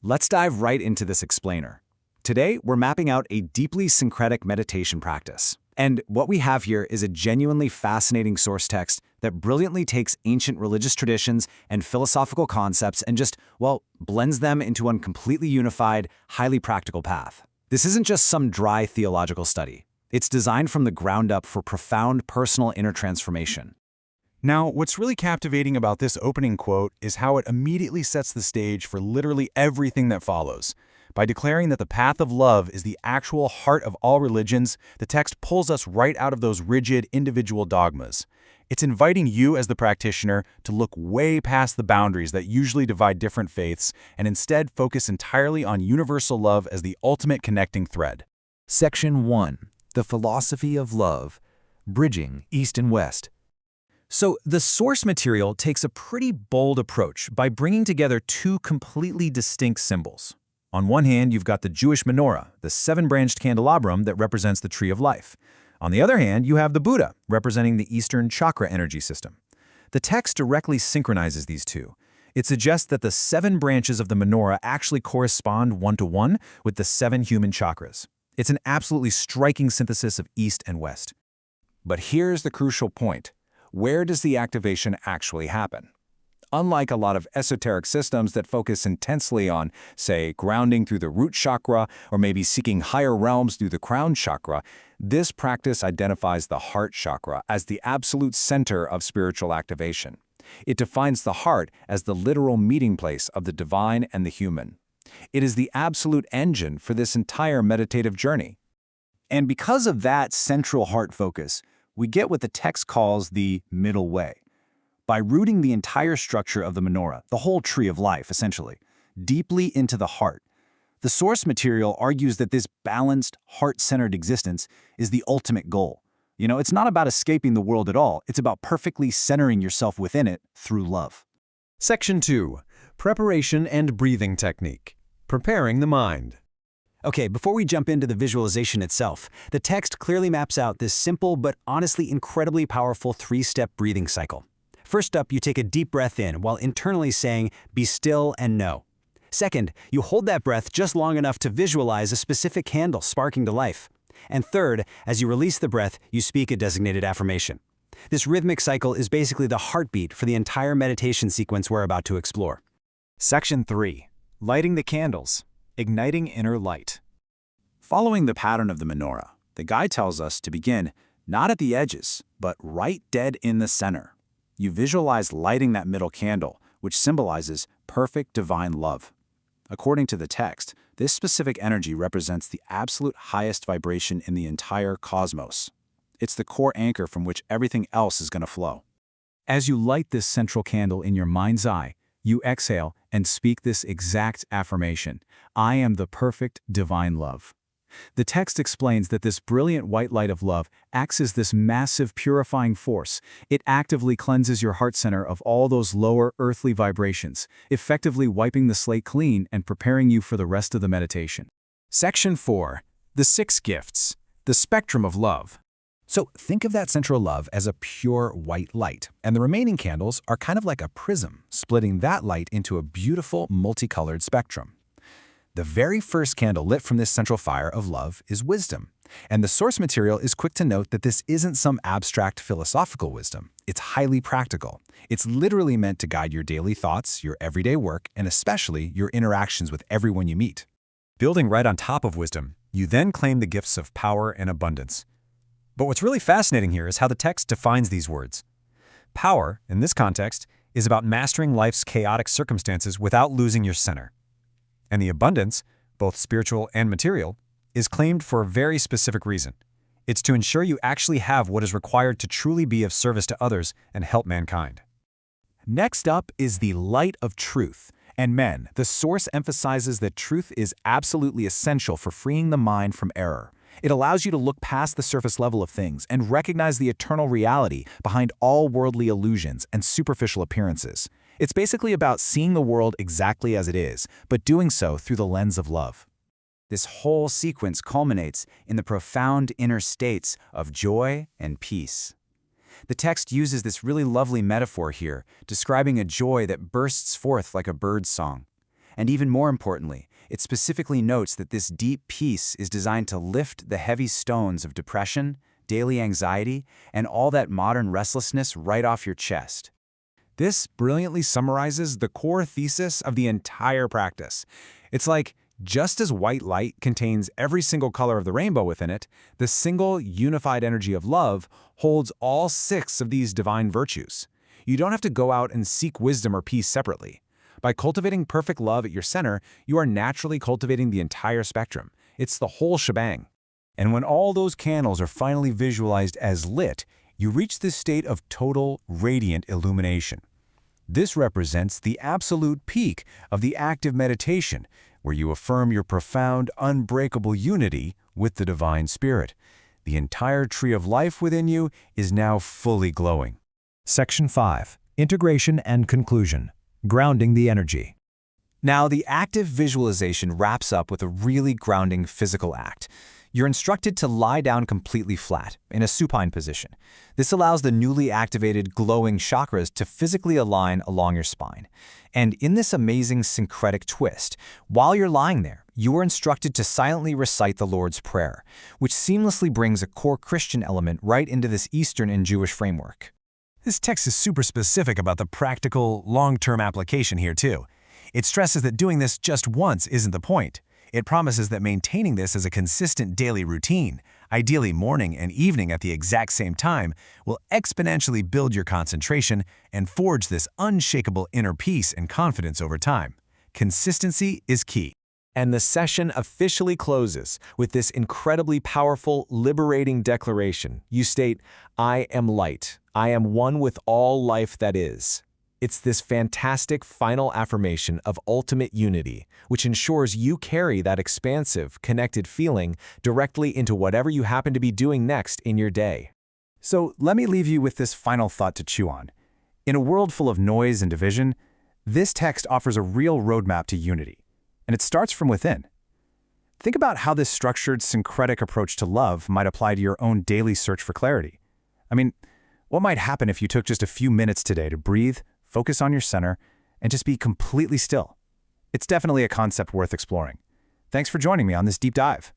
Let's dive right into this explainer. Today, we're mapping out a deeply syncretic meditation practice. And what we have here is a genuinely fascinating source text that brilliantly takes ancient religious traditions and philosophical concepts and just, well, blends them into one completely unified, highly practical path. This isn't just some dry theological study. It's designed from the ground up for profound personal inner transformation. Now, what's really captivating about this opening quote is how it immediately sets the stage for literally everything that follows. By declaring that the path of love is the actual heart of all religions, the text pulls us right out of those rigid individual dogmas. It's inviting you as the practitioner to look way past the boundaries that usually divide different faiths and instead focus entirely on universal love as the ultimate connecting thread. Section 1. The Philosophy of Love. Bridging East and West. So the source material takes a pretty bold approach by bringing together two completely distinct symbols. On one hand, you've got the Jewish menorah, the seven-branched candelabrum that represents the tree of life. On the other hand, you have the Buddha, representing the Eastern chakra energy system. The text directly synchronizes these two. It suggests that the seven branches of the menorah actually correspond one-to-one with the seven human chakras. It's an absolutely striking synthesis of East and West. But here's the crucial point. Where does the activation actually happen? Unlike a lot of esoteric systems that focus intensely on, say, grounding through the root chakra or maybe seeking higher realms through the crown chakra, this practice identifies the heart chakra as the absolute center of spiritual activation. It defines the heart as the literal meeting place of the divine and the human. It is the absolute engine for this entire meditative journey. And because of that central heart focus, we get what the text calls the middle way. By rooting the entire structure of the menorah, the whole tree of life, essentially, deeply into the heart, the source material argues that this balanced, heart-centered existence is the ultimate goal. It's not about escaping the world at all. It's about perfectly centering yourself within it through love. Section 2. Preparation and Breathing Technique. Preparing the Mind. Okay, before we jump into the visualization itself, the text clearly maps out this simple but honestly incredibly powerful three-step breathing cycle. First up, you take a deep breath in while internally saying, "Be still and know." Second, you hold that breath just long enough to visualize a specific candle sparking to life. And third, as you release the breath, you speak a designated affirmation. This rhythmic cycle is basically the heartbeat for the entire meditation sequence we're about to explore. Section 3. Lighting the candles. Igniting inner light. Following the pattern of the menorah, the guide tells us to begin not at the edges, but right dead in the center. You visualize lighting that middle candle, which symbolizes perfect divine love. According to the text, this specific energy represents the absolute highest vibration in the entire cosmos. It's the core anchor from which everything else is going to flow. As you light this central candle in your mind's eye, you exhale and speak this exact affirmation: "I am the perfect divine love." The text explains that this brilliant white light of love acts as this massive purifying force. It actively cleanses your heart center of all those lower earthly vibrations, effectively wiping the slate clean and preparing you for the rest of the meditation. Section 4. The 6 Gifts. The Spectrum of Love. So think of that central love as a pure white light, and the remaining candles are kind of like a prism, splitting that light into a beautiful multicolored spectrum. The very first candle lit from this central fire of love is wisdom, and the source material is quick to note that this isn't some abstract philosophical wisdom. It's highly practical. It's literally meant to guide your daily thoughts, your everyday work, and especially your interactions with everyone you meet. Building right on top of wisdom, you then claim the gifts of power and abundance. But what's really fascinating here is how the text defines these words. Power, in this context, is about mastering life's chaotic circumstances without losing your center. And the abundance, both spiritual and material, is claimed for a very specific reason. It's to ensure you actually have what is required to truly be of service to others and help mankind. Next up is the light of truth. And men, the source emphasizes that truth is absolutely essential for freeing the mind from error. It allows you to look past the surface level of things and recognize the eternal reality behind all worldly illusions and superficial appearances. It's basically about seeing the world exactly as it is, but doing so through the lens of love. This whole sequence culminates in the profound inner states of joy and peace. The text uses this really lovely metaphor here, describing a joy that bursts forth like a bird's song. And even more importantly, it specifically notes that this deep peace is designed to lift the heavy stones of depression, daily anxiety, and all that modern restlessness right off your chest. This brilliantly summarizes the core thesis of the entire practice. It's like, just as white light contains every single color of the rainbow within it, the single unified energy of love holds all 6 of these divine virtues. You don't have to go out and seek wisdom or peace separately. By cultivating perfect love at your center, you are naturally cultivating the entire spectrum. It's the whole shebang. And when all those candles are finally visualized as lit, you reach this state of total, radiant illumination. This represents the absolute peak of the active meditation, where you affirm your profound, unbreakable unity with the Divine Spirit. The entire tree of life within you is now fully glowing. Section 5. Integration and Conclusion. Grounding the energy. Now, the active visualization wraps up with a really grounding physical act. You're instructed to lie down completely flat, in a supine position. This allows the newly activated glowing chakras to physically align along your spine. And in this amazing syncretic twist, while you're lying there, you are instructed to silently recite the Lord's Prayer, which seamlessly brings a core Christian element right into this Eastern and Jewish framework. This text is super specific about the practical, long-term application here, too. It stresses that doing this just once isn't the point. It promises that maintaining this as a consistent daily routine, ideally morning and evening at the exact same time, will exponentially build your concentration and forge this unshakable inner peace and confidence over time. Consistency is key. And the session officially closes with this incredibly powerful, liberating declaration. You state, "I am light. I am one with all life that is." It's this fantastic final affirmation of ultimate unity, which ensures you carry that expansive, connected feeling directly into whatever you happen to be doing next in your day. So let me leave you with this final thought to chew on. In a world full of noise and division, this text offers a real roadmap to unity, and it starts from within. Think about how this structured, syncretic approach to love might apply to your own daily search for clarity. I mean, what might happen if you took just a few minutes today to breathe, focus on your center, and just be completely still? It's definitely a concept worth exploring. Thanks for joining me on this deep dive.